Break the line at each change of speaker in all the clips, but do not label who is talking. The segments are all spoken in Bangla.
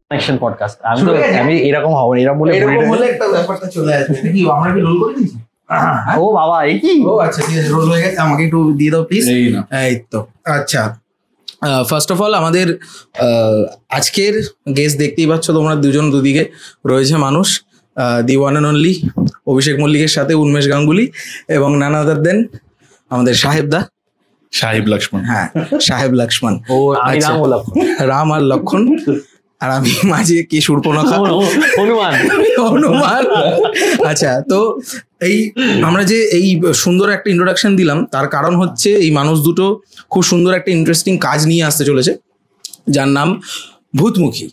Connection podcast. আমি এরকম হব না, এরকম বলে
একটা ব্যাপারটা চলে আসবে কি? আমরা কি রোল করে দিয়েছি?
ও বাবা, এই কি?
ও আচ্ছা, ঠিক আছে, রোল হয়ে গেছে। আমাকে একটু দিয়ে দাও প্লিজ। এই তো আচ্ছা, ফার্স্ট অফ অল আমাদের আজকের গেস্ট দেখতেই পাচ্ছ তোমরা, দুজন দুদিকে রয়েছে মানুষ, দি ওয়ান অ্যান্ড অনলি অভিষেক মল্লিকের সাথে উন্মেষ গাঙ্গুলি এবং নানা আদার দেন আমাদের সাহেব লক্ষ্মণ। হ্যাঁ, সাহেব লক্ষ্মণ।
ও আমি রাম ও লক্ষ্মণ,
রাম আর লক্ষ্মণ, আর আমি মাঝে কি সুর্পনখা, হনুমান। আচ্ছা, তো এই আমরা যে এই সুন্দর একটা ইন্ট্রোডাকশন দিলাম তার কারণ হচ্ছে এই মানুষ দুটো খুব সুন্দর একটা ইন্টারেস্টিং কাজ নিয়ে আসতে চলেছে, যার নাম ভূতমুখী।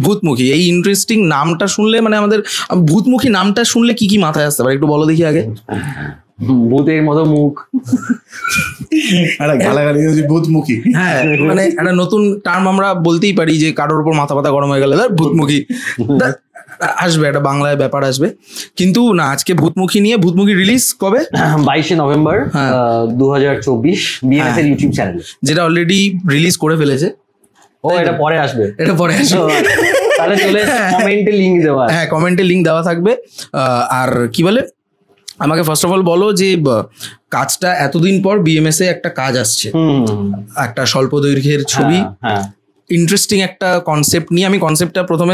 ভূতমুখী এই ইন্টারেস্টিং নামটা শুনলে, মানে আমাদের ভূতমুখী নামটা শুনলে কি কি মাথায় আসতে পারে একটু বলো দেখি আগে।
ভূতের মতো মুখ,
গালাগালি ভূতমুখী। হ্যাঁ, মানে একটা নতুন টার্ম আমরা বলতেই পারি যে কারোর উপর মাথা ব্যথা গরম হয়ে গেলে ভূতমুখী আসবে, একটা বাংলায় ব্যাপার আসবে। কিন্তু না, আজকে ভূতমুখী নিয়ে। ভূতমুখী রিলিজ কবে?
22শে নভেম্বর 2024 বিএনএস এর ইউটিউব চ্যানেলে, যেটা
অলরেডি রিলিজ করে ফেলেছে।
ও এটা পরে আসবে, তাহলে চলে কমেন্টে লিংক দেওয়া।
হ্যাঁ, কমেন্টে লিংক দেওয়া থাকবে। আর কি বলে, আমাকে ফার্স্ট অফ অল বলো যে কাজটা এতদিন পর বিএমএস এ একটা কাজ আসছে, একটা স্বল্প দৈর্ঘ্যের ছবি, ইন্টারেস্টিং একটা কনসেপ্ট নিয়ে। আমি কনসেপ্টটা প্রথমে,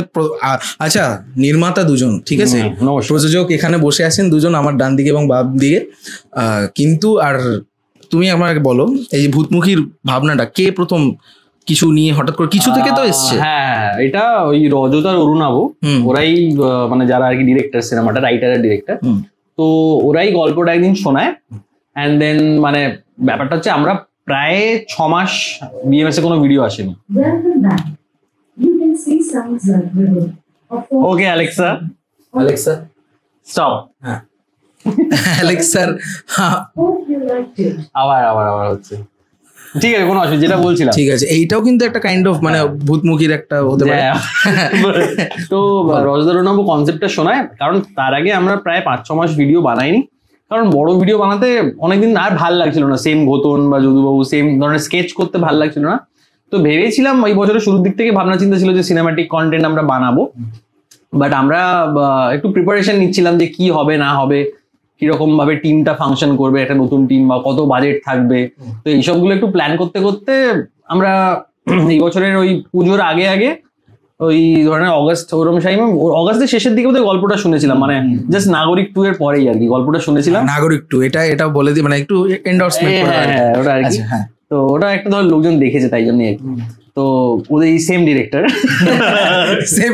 আচ্ছা, নির্মাতা দুজন, ঠিক আছে, প্রযোজক এখানে বসে আছেন দুজন, আমার ডান দিকে এবং বাম দিকে। কিন্তু আর তুমি আমাকে বলো, এই যে ভূতমুখীর ভাবনাটা কে প্রথম কিছু নিয়ে হঠাৎ করে কিছু থেকে তো এসছে?
হ্যাঁ, এটা ওই রজত আর অরুণাভ, ওরাই মানে যারা আর কি ডিরেক্টর, সিনেমাটা রাইটার আর ডিরেক্টর, তো ওরাই গল্পটা একদিন শোনায়। অ্যান্ড দেন মানে ব্যাপারটা হচ্ছে আমরা প্রায় 6 মাস বিএমএস এ কোনো ভিডিও আসেনি। ওকে অ্যালেক্সা স্টপ।
হ্যাঁ, অ্যালেক্সার
আবার হচ্ছে, ঠিক আছে, কোনো অসুবিধা, যেটা বলছিলাম ঠিক আছে।
এইটাও কিন্তু একটা কাইন্ড অফ মানে ভূতমুখীর একটা হতে পারে।
তো রজত অরুণাভ কনসেপ্টটা শোনায়, কারণ তার আগে আমরা প্রায় 5-6 মাস ভিডিও বানাইনি, কারণ বড় ভিডিও বানাতে অনেকদিন আর ভাল লাগছিল না, সেম ঘোতন বা যদুবাবু সেম ধরনের স্কেচ করতে ভাল লাগছিল না। তো ভেবেছিলাম এই বছরের শুরুর দিক থেকে ভাবনা চিন্তা ছিল যে সিনেমাটিক কন্টেন্ট আমরা বানাবো, বাট আমরা একটু প্রিপারেশন নিচ্ছিলাম যে কি হবে না হবে, কিরকম ভাবে টিমটা ফাংশন করবে, একটা নতুন টিম বা কত বাজেট থাকবে। তো এইসবগুলো একটু প্ল্যান করতে করতে আমরা এই বছরের ওই পুজোর আগে ওই ধরনের অগস্ট, ওরম টাইমে, অগস্টের শেষের দিকে ওদের গল্পটা শুনেছিলাম, মানে জাস্ট নাগরিক 2 এর পরেই আর কি গল্পটা শুনেছিলাম।
নাগরিক 2 এটা বলে দিই, মানে একটু এন্ডোর্সমেন্ট করে।
হ্যাঁ, ওটা আর কি। তো ওটা একটা ধর লোকজন দেখেছে তাই জন্য। তো ওদের সেম ডিরেক্টর,
সেম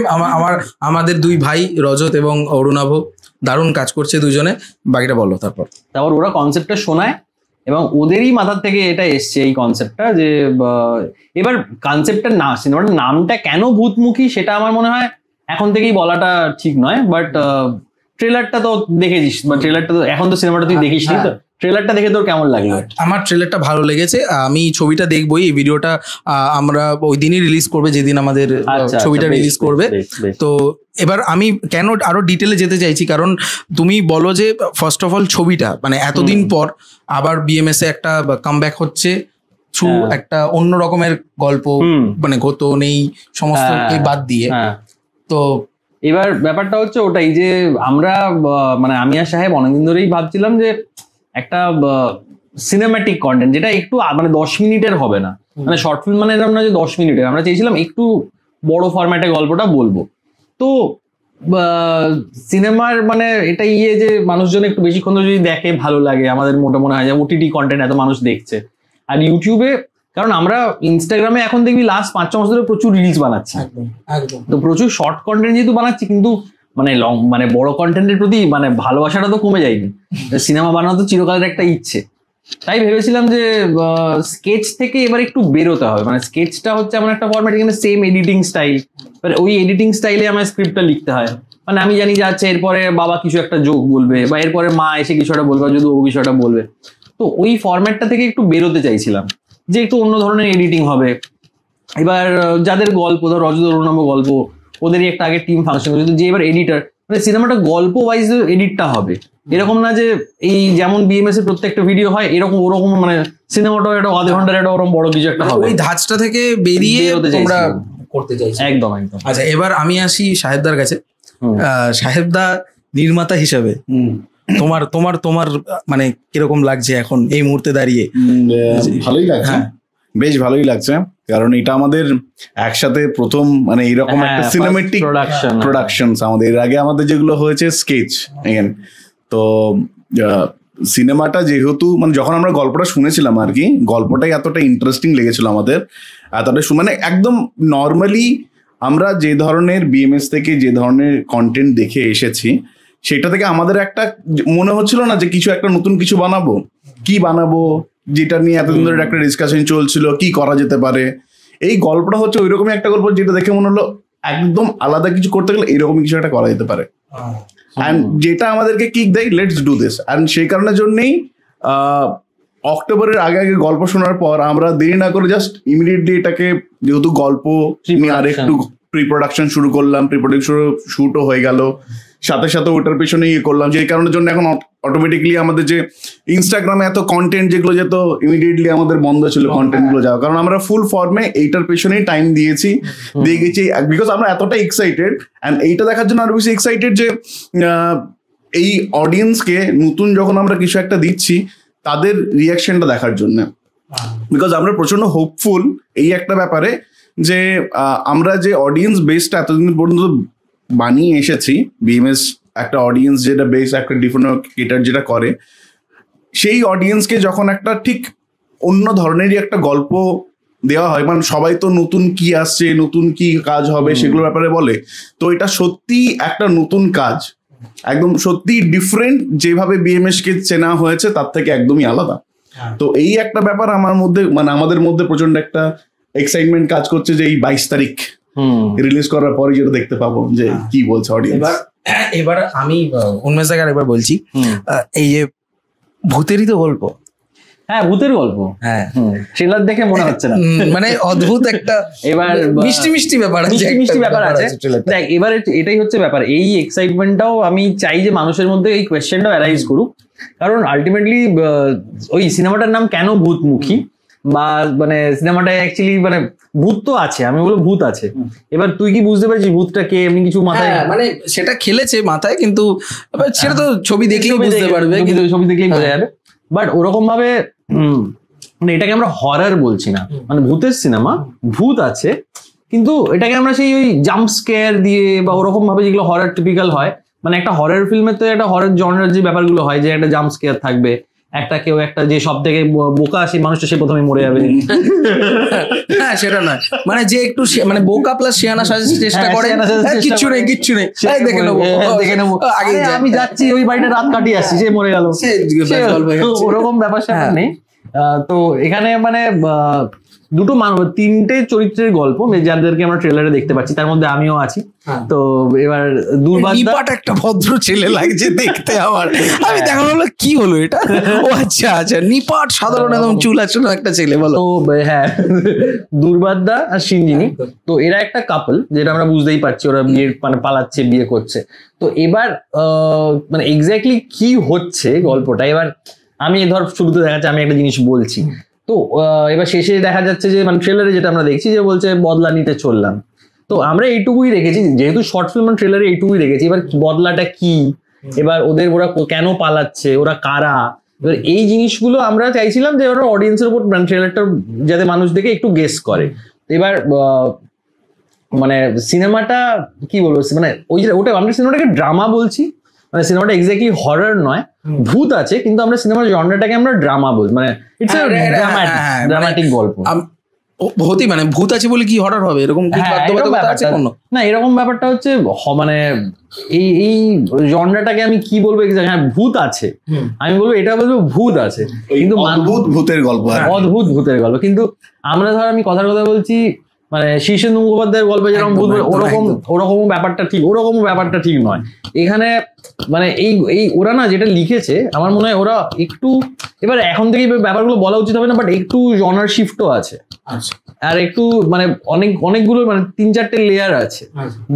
আমাদের দুই ভাই রজত এবং অরুণাভ দারুণ কাজ করছে দুজনে। বাকিটা বলো। তারপর
ওরা কনসেপ্টটা শোনায় এবং ওদেরই মাথার থেকে এটা এসছে এই কনসেপ্টটা, যে এবার কনসেপ্টের না, সিনেমাটার নামটা কেন ভূতমুখী সেটা আমার মনে হয় এখন থেকেই বলাটা ঠিক নয়, বাট ট্রেলারটা তো দেখেছিস, বা ট্রেলারটা তো এখন তো সিনেমাটা তুই দেখিস নি, তো ট্রেলারটা দেখে তোর কেমন লাগলো?
আমার ট্রেলারটা ভালো লেগেছে, আমি ছবিটা দেখবই। এই ভিডিওটা আমরা ওই দিনই রিলিজ করবে যেদিন আমাদের ছবিটা রিলিজ করবে। তো এবার আমি কেন আরো ডিটেলে যেতে চাইছি, কারণ তুমি বলো যে ফার্স্ট অফ অল ছবিটা মানে এতদিন পর আবার বিএমএস এ একটা কামব্যাক হচ্ছে থ্রু একটা অন্য রকমের গল্প, মানে ঘোতন এই সমস্ত বাদ দিয়ে। তো
এবার ব্যাপারটা হচ্ছে ওটাই যে আমরা মানে আমি আর সাহেব অনেকদিন ধরেই ভাবছিলাম যে একটা সিনেম্যাটিক কন্টেন্ট যেটা একটু মানে 10 মিনিটের হবে না, মানে শর্ট ফিল্ম মানে এরকম না যে 10 মিনিটের, আমরা চেয়েছিলাম একটু বড় ফরম্যাটে গল্পটা বলবো। তো সিনেমার মানে এটা যে মানুষজন একটু বেশিক্ষণ যদি দেখে ভালো লাগে, আমাদের মনে হয় যে ওটিটি কন্টেন্ট এত মানুষ দেখছে। আর ইউটিউবে, কারণ আমরা ইনস্টাগ্রামে এখন দেখবি লাস্ট 5-6 মাস ধরে প্রচুর রিলস বানাচ্ছি, তো প্রচুর শর্ট কন্টেন্ট যেহেতু বানাচ্ছি, কিন্তু মানে মানে বড় কন্টেন্টের প্রতি মানে ভালোবাসাটা তো কমে যায়নি। সিনেমা বানানো তো চিরকালের একটা ইচ্ছে, তাই ভেবেছিলাম যে স্কেচ থেকে এবার একটু বেরোতে হবে। মানে স্কেচটা হচ্ছে এমন একটা ফরম্যাট, এখানে সেম এডিটিং স্টাইল, ওই এডিটিং স্টাইলে আমার স্ক্রিপ্টটা লিখতে হয়। মানে আমি জানি যে আচ্ছা এরপরে বাবা কিছু একটা জোক বলবে, বা এরপরে মা এসে কিছু একটা বলবে, যদি ও কিছু একটা বলবে, তো ওই ফরম্যাটটা থেকে একটু বেরোতে চাইছিলাম, যে একটু অন্য ধরনের এডিটিং হবে। এবার যাদের গল্প, ধর রজত অরুণাভ গল্প, ওদেরই একটা আগে টিম ফাংশন করে, যে এবার এডিটার, মানে সিনেমাটা গল্প ওয়াইজ এডিটটা হবে, এরকম না যে এই যেমন বিএমএস এর প্রত্যেকটা ভিডিও হয় এরকম ওরকম মানে সিনেমাটাও একটা আধা ঘন্টার একটা ওরকম বড় কিছু একটা হবে,
ওই ধাঁচটা থেকে বেরিয়ে
বেরোতে
তোমরা
চাইছি।
করতে চাইছো।
একদম একদম।
আচ্ছা, এবার আমি আসি সাহেবদার কাছে। সাহেবদা নির্মাতা হিসাবে তোমার তোমার তোমার মানে কিরকম লাগছে এখন এই মুহূর্তে দাঁড়িয়ে?
ভালোই লাগছে, বেশ ভালোই লাগছে, কারণ এটা আমাদের একসাথে প্রথম মানে এরকম একটা সিনেমেটিক প্রোডাকশন। আমাদের এর আগে আমাদের যেগুলো হয়েছে স্কেচ এগেন। তো সিনেমাটা যেহেতু মানে যখন আমরা গল্পটা শুনেছিলাম আর কি, গল্পটাই এতটা ইন্টারেস্টিং লেগেছিল আমাদের, এতটা মানে একদম নর্মালি আমরা যে ধরনের বিএমএস থেকে যে ধরনের কন্টেন্ট দেখে এসেছি সেটা থেকে আমাদের একটা মনে হচ্ছিল না যে কিছু একটা নতুন কিছু বানাবো, কি বানাবো, যেটা নিয়ে এতদিন ধরে একটা ডিসকাশন চলছিল কি করা যেতে পারে। এই গল্পটা হচ্ছে ওইরকমই একটা গল্প যেটা দেখে মনে হলো একদম আলাদা কিছু করতে গেলে এরকমই কিছু একটা করা যেতে পারে, অ্যান্ড যেটা আমাদেরকে কিক দেয় লেটস ডু দিস। অ্যান্ড সেই কারণের জন্যই অক্টোবরের আগে আগে গল্প শোনার পর আমরা দেরি না করে জাস্ট ইমিডিয়েটলি এটাকে, যেহেতু গল্প নিয়ে আরেকটু প্রি প্রোডাকশন শুরু করলাম, প্রি প্রোডাকশন শুটও হয়ে গেল, সাথে সাথে ওটার পেছনে ইয়ে করলাম। যে কারণের জন্য এখন অটোমেটিকলি আমাদের যে ইনস্টাগ্রামে এত কন্টেন্ট যেগুলো যেত ইমিডিয়েটলি আমাদের বন্ধ ছিল কন্টেন্ট গুলো যাওয়া, কারণ আমরা ফুল ফর্মে এইটার পেছনেই টাইম দিয়েছি, দিয়ে গেছি বিকজ আমরা এতটা এক্সাইটেড। অ্যান্ড এইটা দেখার জন্য আরো বেশি এক্সাইটেড যে এই অডিয়েন্সকে নতুন যখন আমরা কিছু একটা দিচ্ছি তাদের রিয়াকশনটা দেখার জন্য, বিকজ আমরা প্রচন্ড হোপফুল এই একটা ব্যাপারে যে আমরা যে অডিয়েন্স বেসটা এতদিন পর্যন্ত বানিয়ে এসেছি, বিএমএস একটা অডিয়েন্স যেটা বেস একটা ডিফারেন্ট ক্রিয়েটার যেটা করে, সেই অডিয়েন্সকে যখন একটা ঠিক অন্য ধরনেরই একটা গল্প দেওয়া হয়, মানে সবাই তো নতুন কি আসছে, নতুন কি কাজ হবে সেগুলোর ব্যাপারে বলে, তো এটা সত্যি একটা নতুন কাজ, একদম সত্যি ডিফারেন্ট, যেভাবে বিএমএস কে চেনা হয়েছে তার থেকে একদমই আলাদা। তো এই একটা ব্যাপার আমার মধ্যে মানে আমাদের মধ্যে প্রচন্ড একটা এক্সাইটমেন্ট কাজ করছে যে এই 22 তারিখ রিলিজ করার পরে যেটা দেখতে পাবো যে কি বলছে অডিয়েন্স।
এবার আমি উন্মেষ জায়গার একবার বলছি, এই যে ভূতেরই তো গল্প।
হ্যাঁ, ভূতের গল্প।
হ্যাঁ,
ট্রেলার দেখে মনে হচ্ছে না,
মানে অদ্ভুত একটা
এবার
মিষ্টি মিষ্টি ব্যাপার আছে,
মিষ্টি ব্যাপার আছে। দেখ, এবার এটাই হচ্ছে ব্যাপার, এই এক্সাইটমেন্টটাও আমি চাই যে মানুষের মধ্যে এই কোয়েশ্চেনটাও অ্যারাইজ করুক, কারণ আলটিমেটলি ওই সিনেমাটার নাম কেন ভূতমুখী, বা মানে সিনেমাটায় অ্যাকচুয়ালি মানে ভূত তো আছে, আমি বলবো ভূত আছে। এবার তুই কি বুঝতে পারছিস ভূতটা কে, এমনি কিছু মাথায়
মানে সেটা খেলেছে মাথায়, কিন্তু সেটা তো ছবি দেখলেই বুঝতে পারবে,
ছবি দেখলেই বোঝা যাবে। বাট ওরকম ভাবে মানে এটাকে আমরা হরর বলছি না, মানে ভূতের সিনেমা, ভূত আছে, কিন্তু এটাকে আমরা সেই ওই জাম্প স্কেয়ার দিয়ে বা ওরকম ভাবে যেগুলো হরর টিপিক্যাল হয়, মানে একটা হরর ফিল্মে তো একটা হরর জনরার যে ব্যাপারগুলো হয় যে একটা জাম্প স্কেয়ার থাকবে, একটা কেউ একটা যে সব থেকে বোকা সেই মানুষটা সে প্রথমে মরে যাবে।
হ্যাঁ, সেটা নয়, মানে যে একটু মানে বোকা প্লাস শিয়ানা সাজার চেষ্টা করে, কিচ্ছু নেই কিচ্ছু নেই, দেখে নেবো আগে
আমি যাচ্ছি ওই বাড়িটা রাত কাটিয়ে আসছি, সে মরে গেল, ওরকম ব্যাপার স্যাপার নেই। তো এখানে মানে দুটো তিনটে চরিত্রের গল্প যাদেরকে আমরা ট্রেলারে দেখতে পাচ্ছি, তার মধ্যে আমিও আছি। তো এবার
নিপাট একটা ভদ্র ছেলে লাগছে দেখতে আমার, আমি দেখা হলো কি হলো এটা, ও আচ্ছা আচ্ছা, নিপাট সাধারণ একদম চুল একটা ছেলে, বলো।
তো হ্যাঁ, দুর্বাদা আর সিঞ্জিনি, তো এরা একটা কাপল, যেটা আমরা বুঝতেই পারছি, ওরা বিয়ে মানে পালাচ্ছে, বিয়ে করছে। তো এবার মানে এক্স্যাক্টলি কি হচ্ছে গল্পটা, এবার আমি ধর শুরুতে দেখাচ্ছি, আমি একটা জিনিস বলছি, তো এবার শেষে দেখা যাচ্ছে যে মানে ট্রেলারে যেটা আমরা দেখছি যে বলছে বদলা নিতে চললাম। তো আমরা এইটুকুই রেখেছি, যেহেতু শর্ট ফিল্ম ট্রেলারে এইটুকুই রেখেছি, এবার বদলাটা কি, এবার ওরা কেন পালাচ্ছে, ওরা কারা, এবার এই জিনিসগুলো আমরা চাইছিলাম যে ওরা অডিয়েন্সের উপর মানে ট্রেলারটা যাতে মানুষ দেখে একটু গেস করে। এবার মানে সিনেমাটা কি বলবো, মানে ওই যে ওটা আমরা সিনেমাটাকে ড্রামা বলছি, মানে সিনেমাটা এক্স্যাক্টলি হরর নয়, ভূত আছে, কিন্তু আমরা সিনেমার জনরাটাকে আমরা ড্রামা বলছি, মানে ইটস আ ড্রামাটিক গল্প।
হতেই মানে ভূত আছে বলে কি হরর হবে, এরকম কি বাধ্যবাধকতা আছে কোনো?
না, এরকম ব্যাপারটা হচ্ছে মানে এই জনরাটাকে আমি কি বলবো, হ্যাঁ ভূত আছে, আমি বলবো এটা বলবো ভূত আছে, কিন্তু
অদ্ভুত ভূতের গল্প,
অদ্ভুত ভূতের গল্প। কিন্তু আমরা ধর আমি কথার কথা বলছি, মানে শীর্ষেন্দু মুখোপাধ্যায়ের গল্পে যেরকম ভূত ওরকম ব্যাপারটা ঠিক নয় এখানে। মানে এই ওরা না যেটা লিখেছে আমার মনে হয় ওরা একটু, এবার এখন থেকে ব্যাপারগুলো বলা উচিত হবে না, বাট একটু জনার শিফটও আছে আর একটু মানে অনেকগুলো মানে 3-4টে লেয়ার আছে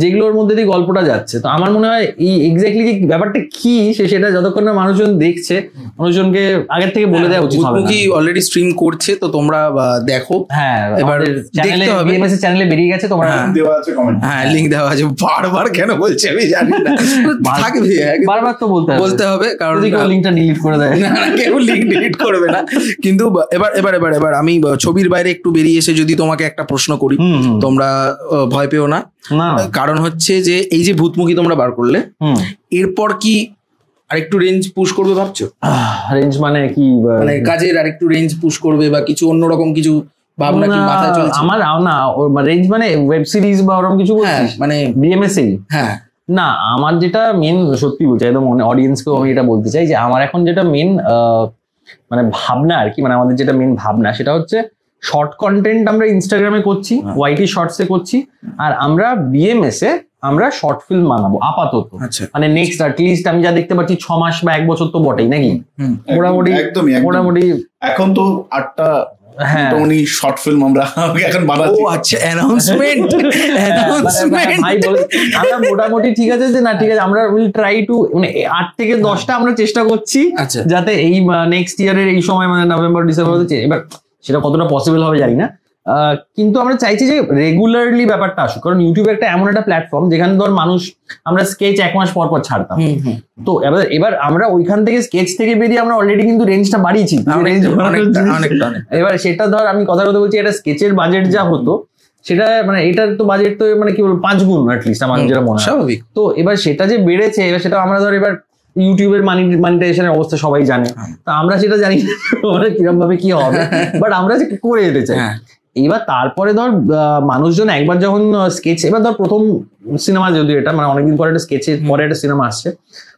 যেগুলোর মধ্যে দিয়ে গল্পটা যাচ্ছে। তো আমার মনে হয় এই এক্স্যাক্টলি ব্যাপারটা কি সেটা যতক্ষণ না মানুষজন দেখছে, মানুষজনকে আগের থেকে বলে দেওয়া উচিত হবে।
কি অলরেডি স্ট্রিম করছে তো তোমরা দেখো।
হ্যাঁ,
এবার
দেখতে হবে, বিএমএস এর চ্যানেলে বেরিয়ে গেছে, তোমরা
দেওয়া আছে কমেন্ট।
হ্যাঁ, লিংক দেওয়া আছে। বারবার কেন বলছে আমি জানি না, থাকবে
বারবার তো বলতে হবে
কারণ
লিংকটা ডিলিট করে দেয়।
না, কেউ লিংক ডিলিট করবে না। কিন্তু এবার আমি ছবির বাইরে একটু বেরিয়ে এসে যদি তোমাকে একটা প্রশ্ন করি, তোমরা ভয় পেও না। কারণ হচ্ছে যে এই যে ভূতমুখী তোমরা বার করলে, এরপর কি আরেকটু রেঞ্জ পুশ করবে ভাবছো?
রেঞ্জ মানে কি,
মানে কাজের আরেকটু রেঞ্জ পুশ করবে বা কিছু অন্যরকম কিছু ভাবনা কি মাথায় চলছে?
আমার না রেঞ্জ মানে ওয়েব সিরিজ বা ওরকম কিছু বলছিস?
মানে
বিএমএস এই?
হ্যাঁ
না, আমার যেটা মেন, সত্যি বলছি একদম অডিয়েন্সকেও আমি এটা বলতে চাই যে আমার এখন যেটা মেন মানে ভাবনা আর কি, মানে আমাদের যেটা মেন ভাবনা সেটা হচ্ছে শর্ট কন্টেন্ট আমরা ইনস্টাগ্রামে করছি, ওয়াইটি শর্টসে করছি, আর আমরা বিএমএস এ আমরা শর্ট ফিল্ম বানাবো আপাতত। মানে নেক্সট অ্যাটলিস্ট আমি যা দেখতে পাচ্ছি 6 মাস বা 1 বছর তো বটেই নাকি, মোটামুটি
এখন তো 8টা
হ্যাঁ
শর্ট ফিল্ম আমরা এখন বানাচ্ছি।
ও আচ্ছা, অ্যানাউন্সমেন্ট
ভাই বলে আমরা মোটামুটি ঠিক আছে যে না ঠিক আছে, আমরা উইল ট্রাই টু মানে 8 থেকে 10টা আমরা চেষ্টা করছি যাতে এই নেক্সট ইয়ারের এই সময় মানে নভেম্বর ডিসেম্বর, এবার সেটা কতটা পসিবল হবে জানি না, কিন্তু আমরা চাইছি যে রেগুলারলি ব্যাপারটা আসুক। কারণ ইউটিউব একটা এমন একটা প্ল্যাটফর্ম যেখানে ধর মানুষ, আমরা স্কেচ 1 মাস পর পর ছাড়তাম, তো এবার আমরা ওইখান থেকে স্কেচ থেকে বেরিয়ে আমরা অলরেডি কিন্তু রেঞ্জটা বাড়িয়েছি। এবার সেটা ধর আমি কথা বলছি, এটা স্কেচের বাজেট যা হতো সেটা মানে এটার তো বাজেট তো মানে কি বলবো 5 গুণ অ্যাটলিস্ট আমার যেটা মনে হয় স্বাভাবিক। তো এবার সেটা যে বেড়েছে, এবার সেটা আমরা ধর এবার ইউটিউবের মনিটাইজেশনের অবস্থা সবাই জানে, তো আমরা সেটা জানি না কিরকম ভাবে কি হবে, বাট আমরা যে করে যেতে চাই। এবার তারপরে ধর মানুষজন একবার যখন স্কেচ, এবার ধর প্রথম সিনেমা যদি এটা মানে অনেকদিন পরে একটা স্কেচের পরে একটা সিনেমা আসছে,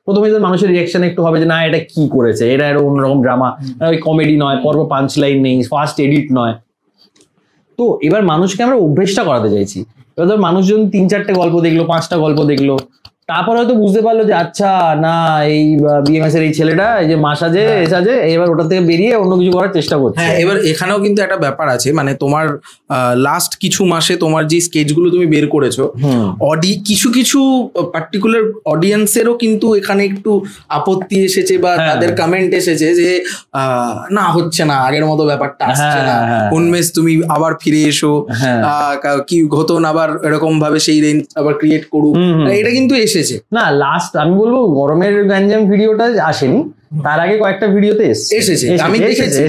প্রথমে ধর মানুষের রিয়াকশন একটু হবে যে না এটা কি করেছে, এটা একটা অন্যরকম ড্রামা, ওই কমেডি নয়, পর্ব পাঞ্চ লাইন নেই, ফার্স্ট এডিট নয়। তো এবার মানুষকে আমরা অভ্যেসটা করাতে চাইছি। এবার ধর মানুষজন 3-4টে গল্প দেখলো, 5টা গল্প দেখলো, তারপরে হয়তো বুঝতে পারলো যে আচ্ছা না এই বিএমএস এর এই ছেলেটা এই যে মাসাজে এসাজে, এবার ওটা থেকে বেরিয়ে অন্য কিছু করার চেষ্টা করছে।
হ্যাঁ, এবার এখানেও কিন্তু একটা ব্যাপার আছে, মানে তোমার লাস্ট কিছু মাসে তোমার যে স্কেচগুলো তুমি বের করেছো, কিছু কিছু পার্টিকুলার অডিয়েন্সেরও কিন্তু এখানে একটু আপত্তি এসেছে বা তাদের কমেন্ট এসেছে যে না হচ্ছে না, আগের মতো ব্যাপারটা আসছে না, উন্মেষ তুমি আবার ফিরে এসো, কি ঘটন আবার এরকম ভাবে সেই রেঞ্জ আবার ক্রিয়েট করুক, এটা কিন্তু এসেছে।
না লাস্ট আমি বলবো গরমের গ্যাঞ্জাম ভিডিওটা আসেনি, তার আগে কয়েকটা ভিডিওতে এসেছে, আমি দেখেছি।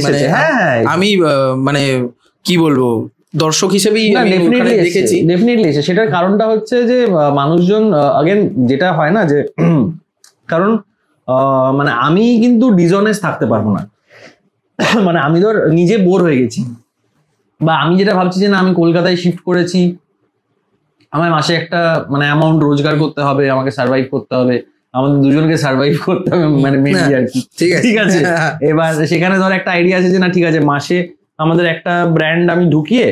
আমি মানে কি বলবো, দর্শক হিসেবেই
ডেফিনেটলি এসে। সেটার কারণটা হচ্ছে যে মানুষজন আগেন যেটা হয় না যে কারণ মানে আমি কিন্তু ডিসঅনেস্ট থাকতে পারবো না, মানে আমি ধর নিজে বোর হয়ে গেছি, বা আমি যেটা ভাবছি যে না আমি কলকাতায় শিফট করেছি, আমার মাসে একটা মানে অ্যামাউন্ট রোজগার করতে হবে, আমাকে সার্ভাইভ করতে হবে, আমাদের দুজনকে সার্ভাইভ করতে হবে, মানে মেনলি আর কি, ঠিক আছে। এবার সেখানে ধর একটা আইডিয়া আছে যে না ঠিক আছে মাসে আমাদের একটা ব্র্যান্ড আমি ঢুকিয়ে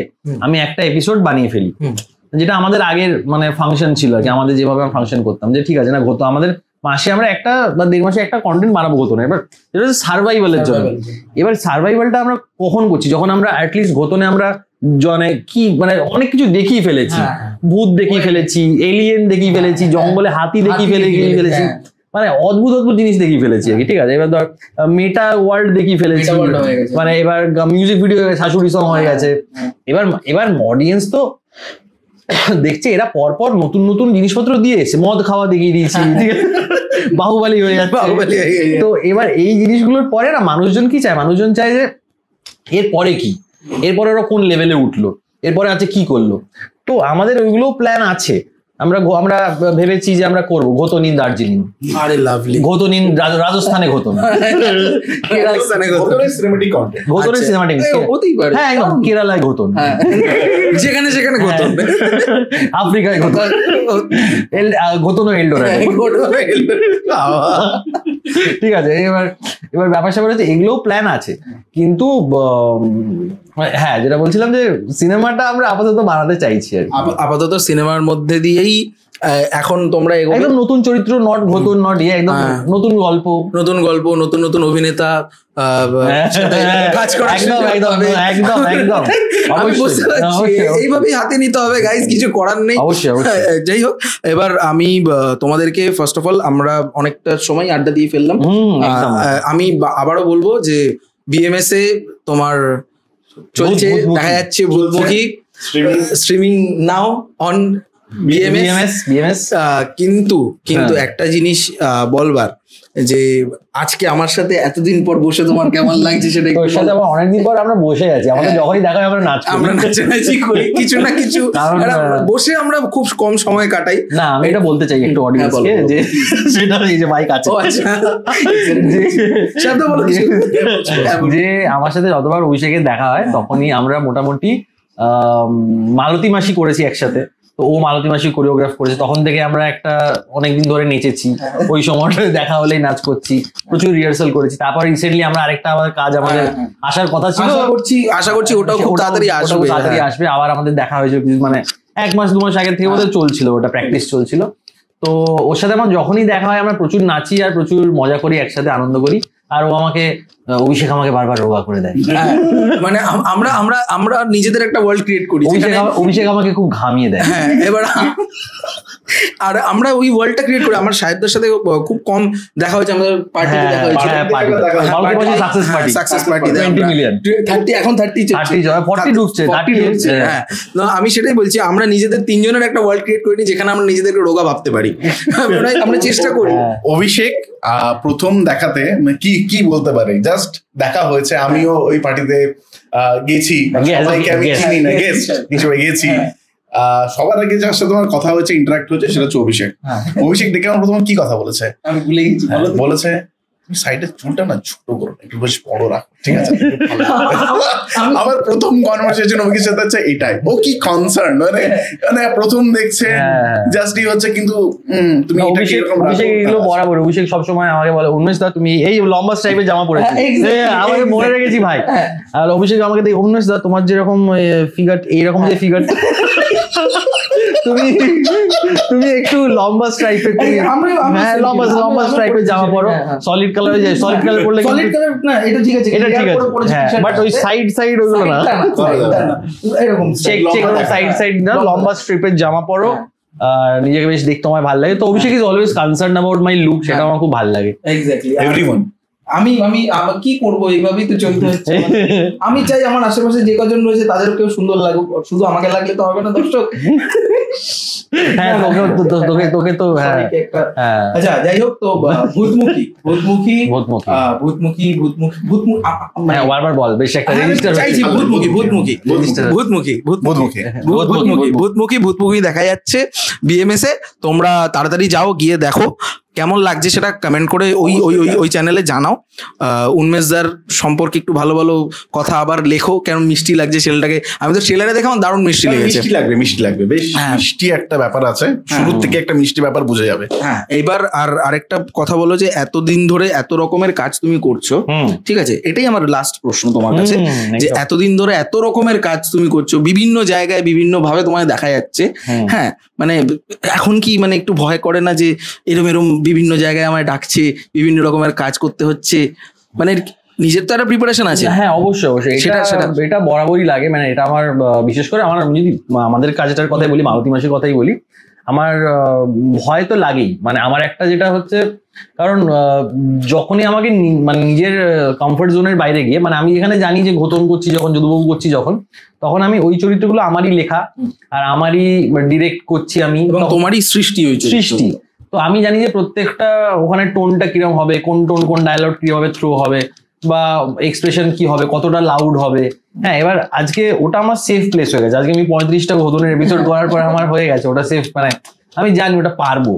আমি একটা এপিসোড বানিয়ে ফেলি, যেটা আমাদের আগের মানে ফাংশন ছিল আর কি, আমাদের যেভাবে আমরা ফাংশন করতাম যে ঠিক আছে না হতো আমাদের মাসে আমরা একটা বা 1.5 মাসে একটা কন্টেন্ট বানাবো, হতো না। এবার এটা হচ্ছে সার্ভাইভালের জন্য। এবার সার্ভাইভালটা আমরা কখন করছি, যখন আমরা অ্যাটলিস্ট গতনে আমরা জনে কি মানে অনেক কিছু দেখিয়ে ফেলেছি, ভূত দেখিয়ে ফেলেছি, এলিয়েন দেখিয়ে ফেলেছি, জঙ্গলে হাতি দেখিয়ে ফেলেছি, মানে অদ্ভুত অদ্ভুত জিনিস দেখিয়ে ফেলেছি আর কি, ঠিক আছে। এবার ধর মেটা ওয়ার্ল্ড দেখিয়ে ফেলেছি, মানে এবার মিউজিক ভিডিও শাশুড়ি সং হয়ে গেছে। এবার অডিয়েন্স তো দেখছে, এরা পরপর নতুন নতুন জিনিসপত্র দিয়ে এসে মদ খাওয়া দেখিয়ে দিয়েছি, বাহুবালি হয়ে যাচ্ছে। তো এবার এই জিনিসগুলোর পরে না মানুষজন কি চায়, মানুষজন চায় যে এরপরে কি, এরপরে ওরা কোন লেভেলে উঠলো, এরপরে আছে কি করলো। তো আমাদের ওইগুলো প্ল্যান আছে, আমরা ভেবেছি যে আমরা করবো ঘতন ইন দার্জিলিং,
আরে লাভলি,
ঘতন ইন রাজস্থানে, ঘতন ঘতনের সিনেমাটিক, হ্যাঁ একদম কেরালায় ঘতন,
যেখানে সেখানে ঘতন,
আফ্রিকায় ঘতন, ঘতন এলডোরাডো, ঠিক আছে। এবার ব্যাপার স্যাপার হচ্ছে এগুলোও প্ল্যান আছে, কিন্তু হ্যাঁ যেটা বলছিলাম যে সিনেমাটা আমরা আপাতত বানাতে চাইছি আর কি।
আপাতত সিনেমার মধ্যে দিয়েই এখন তোমরা
একদম নতুন চরিত্র, নট ঘটন, নট একদম নতুন গল্প,
নতুন নতুন অভিনেতা কাজ করা,
একদম একদম একদম একদম
আমি বুঝতে পারছি, এইভাবেই হাতে নিতে হবে গাইস, কিছু করার নেই।
অবশ্যই।
যাই হোক, এবার আমি তোমাদেরকে ফার্স্ট অফ অল আমরা অনেকটা সময় আড্ডা দিয়ে ফেললাম। আমি আবারও বলবো যে বিএমএস এ তোমার চলছে, দেখা যাচ্ছে ভূতমুখী, স্ট্রিমিং নাও অন বিএমএস। কিন্তু একটা জিনিস বলবার, যে আজকে আমার সাথে এতদিন পর বসে তোমার কেমন লাগছে সেটা
তোর সাথে আবার অনেকদিন পর আমরা বসে আছি, আমাদের যখনই দেখা হয় আমরা
নাচানাচি করি, কিছু না কিছু বসে আমরা খুব কম সময় কাটাই।
না আমি এটা বলতে চাই একটু অডিয়েন্সকে, যে সেটা এই যে মাইক আছে, যে আমার সাথে যতবার অভিষেকের দেখা হয় তখনই আমরা মোটামুটি মালতী মাসি করেছি একসাথে, তো ও মালতী মাসি কোরিওগ্রাফ করেছে, তখন থেকে আমরা একটা অনেকদিন ধরে নেচেছি, ওই সময়টা দেখা হলেই নাচ করছি, প্রচুর রিহার্সাল করেছি। তারপর রিসেন্টলি আমরা আরেকটা আমাদের কাজ আমাদের আসার কথা ছিল, আশা করছি ওটাও খুব তাড়াতাড়ি আসবে। আবার আমাদের দেখা হয়েছে মানে 1 মাস 2 মাস আগের থেকে ওদের চলছিল, ওটা প্র্যাকটিস চলছিল। তো ওর সাথে আমার যখনই দেখা হয় আমরা প্রচুর নাচি আর প্রচুর মজা করি, একসাথে আনন্দ করি। আর ও অভিষেক আমাকে বারবার রোগা করে দেয়,
মানে আমরা আমরা আমরা নিজেদের একটা ওয়ার্ল্ড ক্রিয়েট করি,
অভিষেক আমাকে খুব ঘামিয়ে দেয়।
হ্যাঁ, এবার আর আমরা ওই ওয়ার্ল্ডটা ক্রিয়েট করি। আমার সাহেবদের সাথে খুব কম দেখা হয়েছে, আমাদের পার্টিতে দেখা হয়েছে, সাকসেস পার্টি 20 মিলিয়ন, 30 এখন 30
40 ঢুকছে।
হ্যাঁ, আমি সেটাই বলছি, আমরা নিজেদের 3 জনের একটা ওয়ার্ল্ড ক্রিয়েট করিনি যেখানে আমরা নিজেদেরকে রোগা ভাবতে পারি, আমরা চেষ্টা করি।
অভিষেক প্রথম দেখাতে কি বলতে পারে, জাস্ট দেখা হয়েছে, আমিও ওই পার্টিতে গেছি, সবাইকে আমি চিনি না, গেস্ট হিসেবে গেছি। সবার আগে যার সাথে তোমার কথা হয়েছে, ইন্টারাক্ট হয়েছে, সেটা হচ্ছে অভিষেক। অভিষেক দেখে আমার প্রথম কি কথা বলেছে
আমি ভুলে গেছি,
বলেছে সাইডের চুলটা না ছোট করো, একটু বেশ বড় রাখো, ঠিক আছে? আমার প্রথম কনভারসেশন অভিষেকের সাথে হচ্ছে এটাই, ও কি কনসার্ন, মানে প্রথম দেখছে জাস্টই হচ্ছে, কিন্তু তুমি
এগুলো বরাবর অভিষেক সবসময় আমাকে বলে, উন্মেষ দা তুমি এই লম্বা টাইপের জামা পরেছো, আমাকে মনে রেখেছি ভাই। আর অভিষেক আমাকে দেখে, উন্মেষ দা তোমার যেরকম ফিগার, এইরকম যে ফিগার, তুমি একটু লম্বা স্ট্রাইপের, হ্যাঁ লম্বা স্ট্রাইপের জামা পরো, সলিড কালারে যায়, সলিড কালার পরলে
সলিড কালার না, এটা ঠিক আছে,
হ্যাঁ, বাট ওই সাইড ওইগুলো না, এরকম চেক সাইড না, লম্বা স্ট্রিপের জামা পরো, আর নিজেকে বেশ দেখতে আমার ভালো লাগে। তো Abhishek is always concern about my look, সেটা আমার খুব ভালো লাগে।
Exactly,
everyone.
আমি কি করবো, এইভাবেই তো চলতে হচ্ছে। আমি চাই আমার আশেপাশে যে কজন রয়েছে তাদেরকেও সুন্দর লাগুক, শুধু আমাকে লাগলে তো হবে না দর্শক।
হ্যাঁ, তোকে তো হ্যাঁ।
আচ্ছা, যাই হোক, তো ভূতমুখী
বারবার বল, বেশ একটা রেজিস্টার
চাইছি, ভূতমুখী দেখা যাচ্ছে বিএমএস এ। তোমরা তাড়াতাড়ি যাও, গিয়ে দেখো কেমন লাগছে সেটা কমেন্ট করে ওই চ্যানেলে জানাও। উন্মেশদার সম্পর্কে একটু ভালো ভালো কথা আবার লেখো, কেমন মিষ্টি লাগছে ছেলেটাকে। আমি তো ট্রেলারে দেখে আমার দারুণ মিষ্টি লেগেছে।
মিষ্টি লাগবে বেশ, মিষ্টি একটা ব্যাপার আছে, শুরু থেকে একটা মিষ্টি ব্যাপার বুঝে যাবে।
হ্যাঁ, এবার আরেকটা কথা বলো, যে এতদিন ধরে এত রকমের কাজ তুমি করছো, ঠিক আছে, এটাই আমার লাস্ট প্রশ্ন তোমার কাছে, যে এতদিন ধরে এত রকমের কাজ তুমি করছো, বিভিন্ন জায়গায় বিভিন্ন ভাবে তোমায় দেখা যাচ্ছে, হ্যাঁ, মানে এখন কি মানে একটু ভয় করে না যে এরম বিভিন্ন জায়গায় আমায় ডাকছে, বিভিন্ন রকমের কাজ করতে হচ্ছে, মানে নিজের তো একটা প্রিপারেশন আছে?
হ্যাঁ, অবশ্যই এটা বরাবরই লাগে, মানে এটা আমার বিশেষ করে আমার যদি আমাদের কাজটার কথাই বলি, মালতী মাসির কথাই বলি, আমার ভয় তো লাগেই। মানে আমার একটা যেটা হচ্ছে, কারণ যখনই আমাকে মানে নিজের কমফোর্ট জোনের বাইরে গিয়ে, মানে আমি এখানে জানি যে ঘোতন করছি যখন, যদুবাবু করছি যখন, তখন আমি ওই চরিত্রগুলো আমারই লেখা আর আমারই ডিরেক্ট করছি আমি,
তোমারই সৃষ্টি।
তো আমি জানি যে প্রত্যেকটা ওখানে টোনটা কিরকম হবে, কোন টোন কোন ডায়লগ কিভাবে থ্রো হবে, বা এক্সপ্রেশন কি হবে, কতটা লাউড হবে। হ্যাঁ, এবার আজকে ওটা আমার সেফ প্লেস হয়ে গেছে। আজকে আমি 35টা ঘোতনের এপিসোড করার পর আমার হয়ে গেছে ওটা সেফ, মানে আমি জানি ওটা পারবো।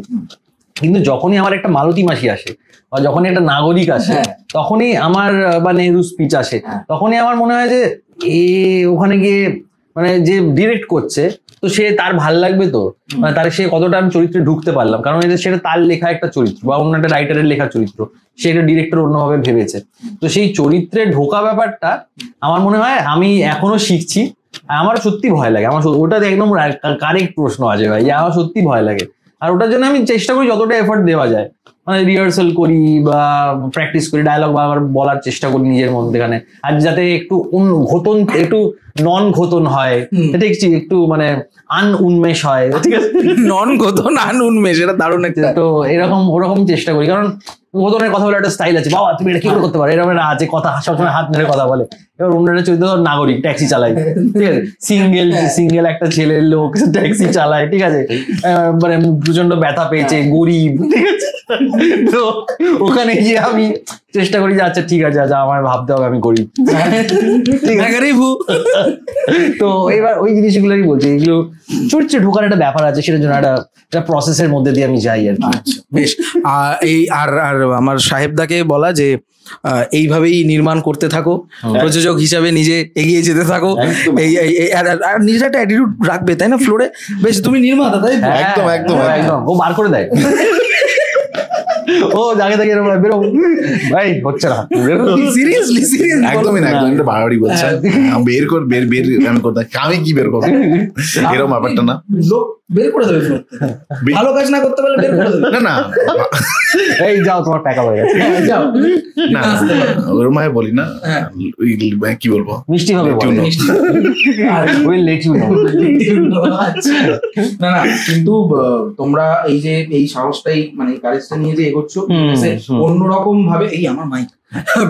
কিন্তু যখনই আমার একটা মালতী মাসি আসে, বা যখনই একটা নাগরিক আসে, তখনই আমার বা নেহরু স্পিচ আসে, তখনই আমার মনে হয় যে ওখানে গিয়ে মানে যে ডিরেক্ট করছে তো সে তার ভাল লাগবে তো, মানে তার সে কতটা আমি চরিত্রে ঢুকতে পারলাম, কারণ সেটা তার লেখা একটা চরিত্র বা অন্য একটা রাইটারের লেখা চরিত্র, সে একটা ডিরেক্টর অন্যভাবে ভেবেছে। তো সেই চরিত্রে ঢোকা ব্যাপারটা আমার মনে হয় আমি এখনো শিখছি। আমার সত্যি ভয় লাগে, আমার ওটা একদম কারেক্ট প্রশ্ন আছে ভাই, আমার সত্যি ভয় লাগে। আর ওটার জন্য আমি চেষ্টা করি যতটা এফোর্ট দেওয়া যায়, মানে রিহার্সাল করি বা প্র্যাকটিস করি, ডায়লগ বারবার বলার চেষ্টা করি নিজের মধ্যেখানে, আর যাতে একটু ঘোতন, একটু নন ঘোতন হয়, দেখছি একটু মানে উন্মেষ হয়, ঠিক আছে,
নন ঘোতন উন্মেষ, এটা দারুণ একটা।
তো এরকম ওরকম চেষ্টা করি, কারণ ঘোতনের কথা বলে একটা স্টাইল আছে, বাবা তুমি এটা কি করে করতে পারো, এরকম একটা আছে কথা, সবসময় হাত ধরে কথা বলে। এবার অন্য একটা চরিত্র নাগরিক, ট্যাক্সি চালায়, ঠিক আছে, সিঙ্গেল একটা ছেলের লোক ট্যাক্সি চালায়, ঠিক আছে, মানে প্রচন্ড ব্যথা পেয়েছে, গরিব, ঠিক আছে। তো ওখানে গিয়ে আমি চেষ্টা করি যে আচ্ছা ঠিক আছে, আচ্ছা আমার ভাবতে হবে আমি গরিব, ঠিক আছে। তো এবার ওই জিনিসগুলোই বলছি, এগুলো চরিত্রে ঢোকার একটা ব্যাপার আছে, সেটার জন্য একটা প্রসেসের মধ্যে দিয়ে আমি যাই আর কি।
বেশ, এই আর আমার সাহেবদাকে বলা যে এইভাবেই নির্মাণ করতে থাকো, প্রযোজক হিসাবে নিজে এগিয়ে যেতে থাকো, আর নিজের একটা অ্যাটিটিউড রাখবে, তাই না ফ্লোরে? বেশ, তুমি নির্মাতা, তাই
একদম একদম
একদম, ও বার করে দেয়, ও জাগে থাকে এরকম বেরো ভাই, হচ্ছে না,
সিরিয়াসলি
একদমই না, একদম এটা বাড়াবাড়ি বলছে, বের কর, বের আমি করতে, আমি কি বের করবো, এরকম ব্যাপারটা না,
লোক বের করে দেবে, ভালো কাজ না করতে পারলে বের করে দেবে,
না
এই যাও তোমার প্যাক হয়ে গেছে, যাও,
না ওরকম ভাবে বলি না, কি বলবো,
মিষ্টি ভাবে বলে, উইল লেট ইউ নো।
না না, কিন্তু তোমরা এই যে এই সাহসটাই, মানে কারেজটা নিয়ে যে এগোচ্ছ, অন্যরকম ভাবে, এই আমার মাইক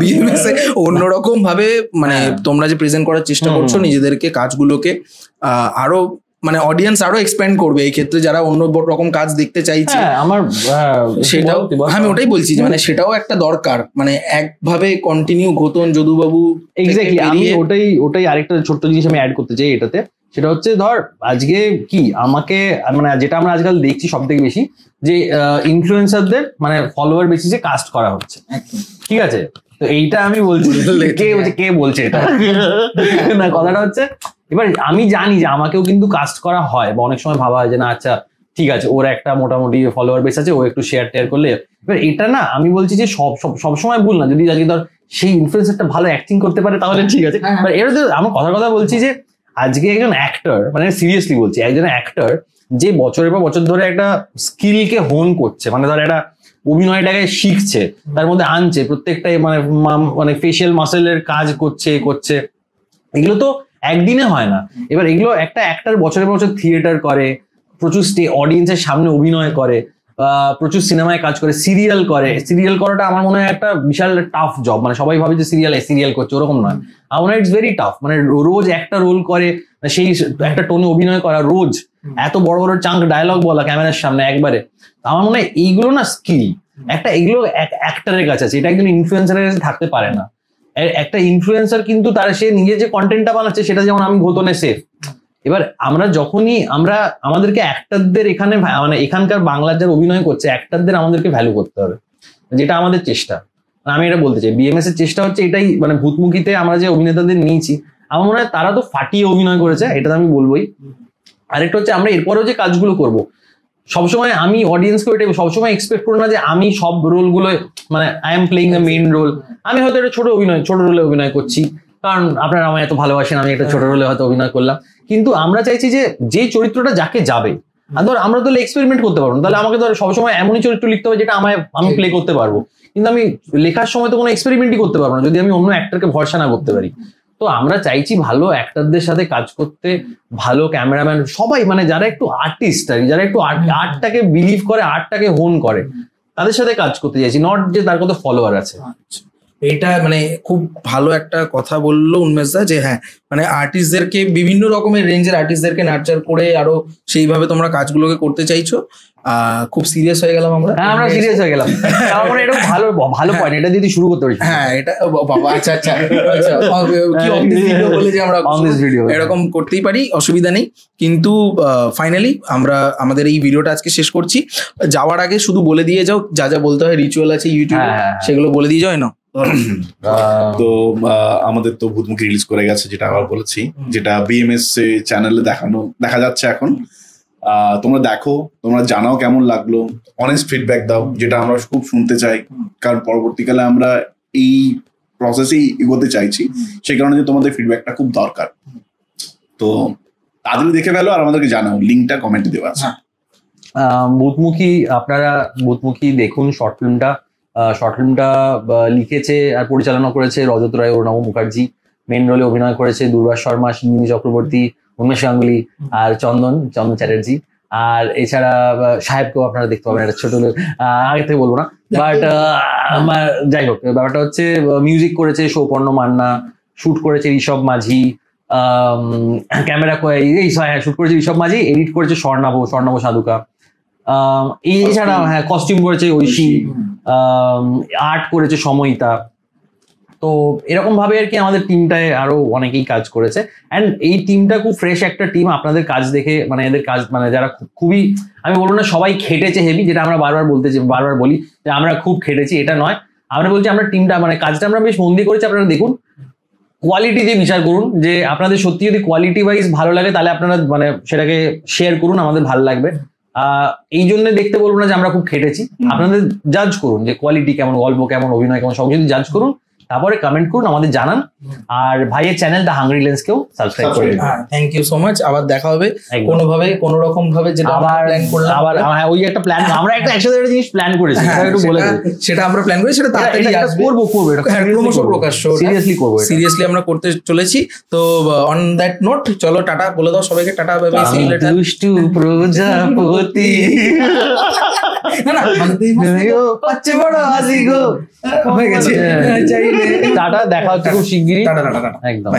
বিএমএস এ অন্যরকম ভাবে, মানে তোমরা যে প্রেজেন্ট করার চেষ্টা করছো নিজেদেরকে, কাজগুলোকে আরো মানে অডিয়েন্স আরো এক্সপ্যান্ড করবে এই ক্ষেত্রে, যারা অন্য রকম কাজ দেখতে চাইছে।
আমার
সেটাও আমি ওটাই বলছি যে মানে সেটাও একটা দরকার, মানে একভাবে কন্টিনিউ ঘোতন যদুবাবু,
এক্স্যাক্টলি, আমি ওটাই আরেকটা ছোট্ট জিনিস আমি অ্যাড করতে চাই এটাতে, সেটা হচ্ছে ধর আজকে কি আমাকে, মানে যেটা আমরা আজকাল দেখছি সব থেকে বেশি, যে ইনফ্লুয়েন্সারদের মানে ফলোয়ার বেসিসে কাস্ট করা হচ্ছে, ঠিক আছে। তো এইটা আমি বলছি, কে বলছে এটা না, কথাটা হচ্ছে এবার আমি জানি যে আমাকেও কিন্তু কাস্ট করা হয়, বা অনেক সময় ভাবা হয় যে না আচ্ছা ঠিক আছে ওর একটা মোটামুটি ফলোয়ার বেস আছে, ও একটু শেয়ার টেয়ার করলে, এবার এটা না আমি বলছি যে সব সময় ভুল না, যদি আজকে ধর সেই ইনফ্লুয়েন্সারটা ভালো অ্যাক্টিং করতে পারে তাহলে ঠিক আছে, বাট এটা তো আমার কথা বলছি যে আজকে একজন অ্যাক্টর, মানে সিরিয়াসলি বলছি, একজন অ্যাক্টর যে বছরের পর বছর ধরে একটা স্কিলকে হোন করছে, মানে ধর একটা অভিনয়টাকে শিখছে, তার মধ্যে আনছে, প্রত্যেকটাই মানে ফেশিয়াল মাসেলের কাজ করছে, এগুলো তো একদিনে হয় না। এবার এগুলো একটা অ্যাক্টর বছরের বছর থিয়েটার করে, প্রচুর অডিয়েন্সের সামনে অভিনয় করে, প্রচুর সিনেমায় কাজ করে, সিরিয়াল করাটা আমার মনে হয় একটা বিশাল টাফ জব, মানে সবাই ভাবে যে সিরিয়াল করছে, ওরকম নয়, আমার মনে হয় ইটস ভেরি টাফ, মানে রোজ একটা রোল করে সেই একটা টোনে অভিনয় করা, রোজ এত বড় বড় চাঙ্ক ডায়লগ বলা ক্যামেরার সামনে একবারে, আমার মনে হয় এইগুলো না স্কিল, এগুলো অ্যাক্টরের কাছে আছে, এটা একজন ইনফ্লুয়েন্সারের কাছে থাকতে পারে না। একটা ইনফ্লুয়েন্সার কিন্তু তার সে নিজে যে কন্টেন্টটা বানাচ্ছে সেটা যেমন আমি ঘোতনে সেফ। এবার আমরা যখনই আমাদেরকে অ্যাক্টরদের এখানে, মানে এখানকার বাংলার যারা অভিনয় করছে অ্যাক্টরদের আমাদেরকে ভ্যালু করতে হবে, যেটা আমাদের চেষ্টা, আমি এটা বলতে চাই। বিএমএস এর চেষ্টা হচ্ছে এটাই, মানে ভূতমুখীতে আমরা যে অভিনেতাদের নিয়েছি আমার মনে হয় তারা তো ফাটিয়ে অভিনয় করেছে, এটা তো আমি বলবোই। আরেকটা হচ্ছে আমরা এরপরেও যে কাজগুলো করব, সবসময় আমি অডিয়েন্সকে ওইটাই সবসময় এক্সপেক্ট করি না যে আমি সব রোলগুলো, মানে I am playing the main role, আমি হয়তো একটা ছোট রোলে অভিনয় করছি, কারণ আপনারা আমায় এত ভালোবাসেন, আমি একটা ছোট রোলে হয়তো অভিনয় করলাম, কিন্তু আমরা চাইছি যে চরিত্রটা যাকে যাবে, আর ধর আমরা তাহলে এক্সপেরিমেন্ট করতে পারবো, তাহলে আমাকে ধর সবসময় এমনই চরিত্র লিখতে হবে যেটা আমি প্লে করতে পারবো, কিন্তু আমি লেখার সময় তো কোনো এক্সপেরিমেন্টই করতে পারবো না যদি আমি অন্য অ্যাক্টরকে ভরসা না করতে পারি। তো আমরা চাইছি ভালো অ্যাক্টরদের সাথে কাজ করতে, ভালো ক্যামেরাম্যান, সবাই মানে যারা একটু আর্টিস্ট আর যারা একটু আর্টটাকে বিলিভ করে, আর্টটাকে হোন করে, তাদের সাথে কাজ করতে চাইছি, নট যে তার কত ফলোয়ার আছে।
এটা মানে খুব ভালো একটা কথা বললো উন্মেশদা, যে হ্যাঁ মানে আর্টিস্টদেরকে, বিভিন্ন রকমের রেঞ্জের আর্টিস্টদেরকে নার্চার করে আরো সেইভাবে তোমরা কাজগুলোকে করতে চাইছো। খুব সিরিয়াস হয়ে গেলাম আমরা।
হ্যাঁ, আমরা সিরিয়াস হয়ে গেলাম। আমরা এটা ভালো পয়েন্ট, এটা দিয়ে শুরু করতে পারি।
হ্যাঁ, এটা বাবা, আচ্ছা কি অন দিস ভিডিও বলে যে আমরা এরকম করতেই পারি, অসুবিধা নেই। কিন্তু ফাইনালি আমরা আমাদের এই ভিডিওটা আজকে শেষ করছি। যাওয়ার আগে শুধু বলে দিয়ে যাও যা যা বলতে হয়, রিচুয়াল আছে ইউটিউবে, সেগুলো বলে দিয়ে যাও না।
তো আমাদের তো ভূতমুখী রিলিজ করে গেছে, যেটা আবার বলেছি, যেটা বিএমএস চ্যানেলে দেখা যাচ্ছে এখন। তোমরা দেখো, তোমরা জানাও কেমন লাগলো, অনেস্ট ফিডব্যাক দাও, যেটা আমরা খুব শুনতে চাই, কারণ পরবর্তীকালে আমরা এই প্রসেসেই এগোতে চাইছি, সেই কারণে যে তোমাদের ফিডব্যাকটা খুব দরকার। তো তাড়াতাড়ি দেখে ফেলো আর আমাদেরকে জানাও, লিঙ্কটা কমেন্টে দেওয়া আছে।
ভূতমুখী, আপনারা ভূতমুখী দেখুন। শর্ট ফিল্মটা লিখেছে আর পরিচালনা করেছে রজত রায়, অরুণাভ মুখার্জি। মেন রোলে অভিনয় করেছে দুর্বাস শর্মা, সিন্ধিনী চক্রবর্তী, উন্মেষ গাঙ্গুলি আর চন্দন চ্যাটার্জি। আর এছাড়া সাহেবকেও আপনারা দেখতে পাবেন, একটা ছোট আগে থেকে বলবো না, বাট যাই হোক, ব্যাপারটা হচ্ছে মিউজিক করেছে সৌপর্ণ মান্না, শুট করেছে ঋষভ মাঝি, ক্যামেরা শুট করেছে ঋষভ মাঝি, এডিট করেছে স্বর্ণাভ সাধুকা। এছাড়া হ্যাঁ কস্টিউম করেছে ঐশী, আর্ট করেছে সময়িতা। তো এরকম ভাবে আর কি আমাদের টিমটায় আরো অনেকেই কাজ করেছে। অ্যান্ড এই টিমটা খুব ফ্রেশ একটা টিম। আপনাদের কাজ দেখে মানে এদের কাজ মানে যারা খুবই, আমি বলবো না সবাই খেটেছে হেভি, যেটা আমরা বারবার বলি যে আমরা খুব খেটেছি, এটা নয়। আমরা বলছি আমরা টিমটা মানে কাজটা আমরা বেশ মন দিয়ে করেছি। আপনারা দেখুন, কোয়ালিটি দিয়ে বিচার করুন, যে আপনাদের সত্যি যদি কোয়ালিটি ওয়াইজ ভালো লাগে তাহলে আপনারা মানে সেটাকে শেয়ার করুন, আমাদের ভালো লাগবে। এই জন্য দেখতে বলবো না যে আমরা খুব খেটেছি, আপনাদের জাজ করুন যে কোয়ালিটি কেমন, গল্প কেমন, অভিনয় কেমন, সব কিছু জাজ করুন, তারপরে কমেন্ট করুন, আমাদের জানান। আর ভাইয়ের চ্যানেল দ্য হাংরি লেন্স কেও সাবস্ক্রাইব করে দিন।
Thank you so much. আবার দেখা হবে কোনোভাবে, কোনো রকম ভাবে, যেটা
আবার প্ল্যান করলাম। আবার হ্যাঁ, ওই একটা প্ল্যান, আমরা একটা একসাথে একটা জিনিস প্ল্যান করেছি, সেটা একটু বলে দিই।
সেটা আমরা প্ল্যান করি, সেটা তাড়াতাড়ি আসবে। করবো এটা ক্রমশ প্রকাশ্য, সিরিয়াসলি আমরা করতে চলেছি। তো অন দ্যাট নোট, চলো টাটা বলে দাও সবাইকে। Tata, bye bye, see you later. দুষ্টু প্রজাপতি, না না মানে পাচ্ছে বড় হাসি গো, হয়ে গেছে। টাটা, দেখা হচ্ছে খুব শিগগিরই। টাটা একদম।